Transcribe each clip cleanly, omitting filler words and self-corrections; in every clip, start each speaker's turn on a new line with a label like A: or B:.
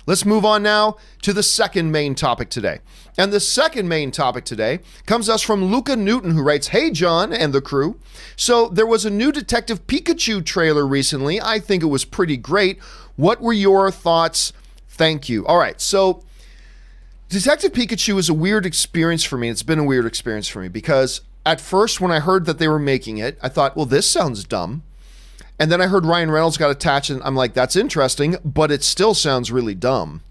A: Let's move on now to the second main topic today. And the second main topic today comes to us from Luca Newton, who writes, "Hey, John and the crew. So there was a new Detective Pikachu trailer recently. I think it was pretty great. What were your thoughts? Thank you." All right, so Detective Pikachu is a weird experience for me. It's been a weird experience for me because at first when I heard that they were making it, I thought, well, this sounds dumb. And then I heard Ryan Reynolds got attached and I'm like, that's interesting, but it still sounds really dumb.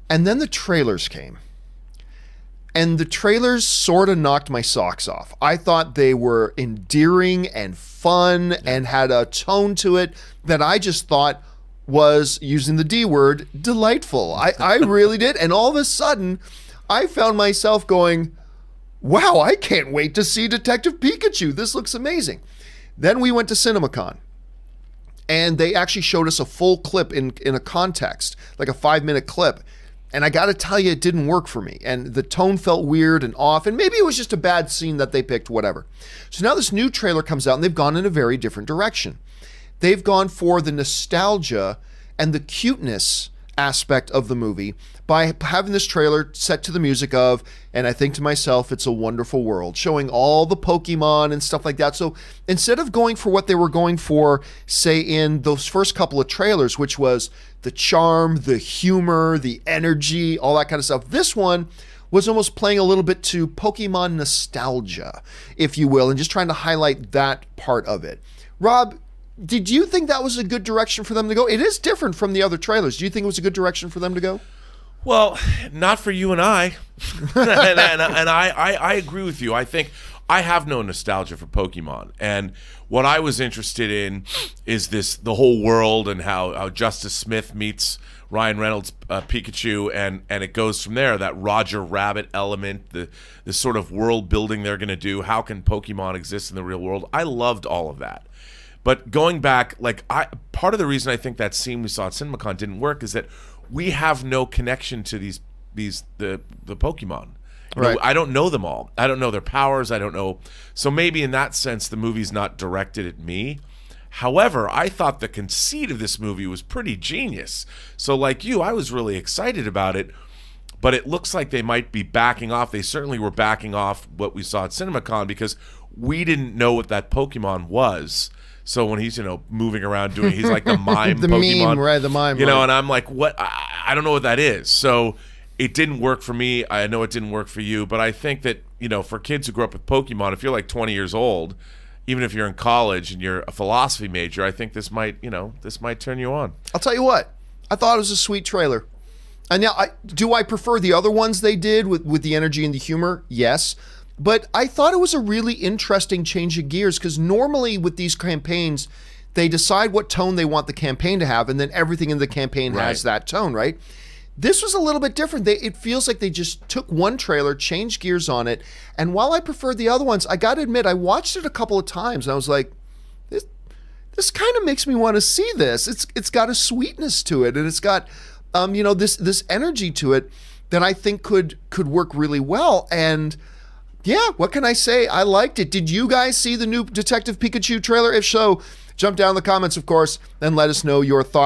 A: And then the trailers came. And the trailers sort of knocked my socks off. I thought they were endearing and fun and had a tone to it that I just thought was, using the D word, delightful. I really did. And all of a sudden, I found myself going, wow, I can't wait to see Detective Pikachu. This looks amazing. Then we went to CinemaCon. And they actually showed us a full clip in a context, like a 5-minute clip. And I got to tell you, it didn't work for me. And the tone felt weird and off. And maybe it was just a bad scene that they picked, whatever. So now this new trailer comes out and they've gone in a very different direction. They've gone for the nostalgia and the cuteness aspect of the movie by having this trailer set to the music of, and I think to myself, It's a Wonderful World, showing all the Pokemon and stuff like that. So instead of going for what they were going for, say in those first couple of trailers, which was the charm, the humor, the energy, all that kind of stuff, this one was almost playing a little bit to Pokemon nostalgia, if you will, and just trying to highlight that part of it. Rob, did you think that was a good direction for them to go? It is different from the other trailers. Do you think it was a good direction for them to go?
B: Well, not for you and I. and I agree with you. I think I have no nostalgia for Pokemon. And what I was interested in is the whole world and how Justice Smith meets Ryan Reynolds' Pikachu, and it goes from there. That Roger Rabbit element, the sort of world building they're going to do. How can Pokemon exist in the real world? I loved all of that. But going back, part of the reason I think that scene we saw at CinemaCon didn't work is that we have no connection to the Pokemon.
A: Right.
B: I don't know them all. I don't know their powers. I don't know. So maybe in that sense, the movie's not directed at me. However, I thought the conceit of this movie was pretty genius. So like you, I was really excited about it. But it looks like they might be backing off. They certainly were backing off what we saw at CinemaCon because we didn't know what that Pokemon was. So when he's, moving around he's like the mime
A: the
B: Pokemon.
A: Meme, right, the mime.
B: And I'm like, what? I don't know what that is. So it didn't work for me. I know it didn't work for you. But I think that, for kids who grew up with Pokemon, if you're like 20 years old, even if you're in college and you're a philosophy major, I think this might turn you on.
A: I'll tell you what. I thought it was a sweet trailer. And now, do I prefer the other ones they did with the energy and the humor? Yes. But I thought it was a really interesting change of gears because normally with these campaigns, they decide what tone they want the campaign to have, and then everything in the campaign has that tone, right? This was a little bit different. It feels like they just took one trailer, changed gears on it, and while I prefer the other ones, I got to admit, I watched it a couple of times, and I was like, this kind of makes me want to see this. It's got a sweetness to it, and it's got this energy to it that I think could work really well. And yeah, what can I say? I liked it. Did you guys see the new Detective Pikachu trailer? If so, jump down in the comments, of course, and let us know your thoughts.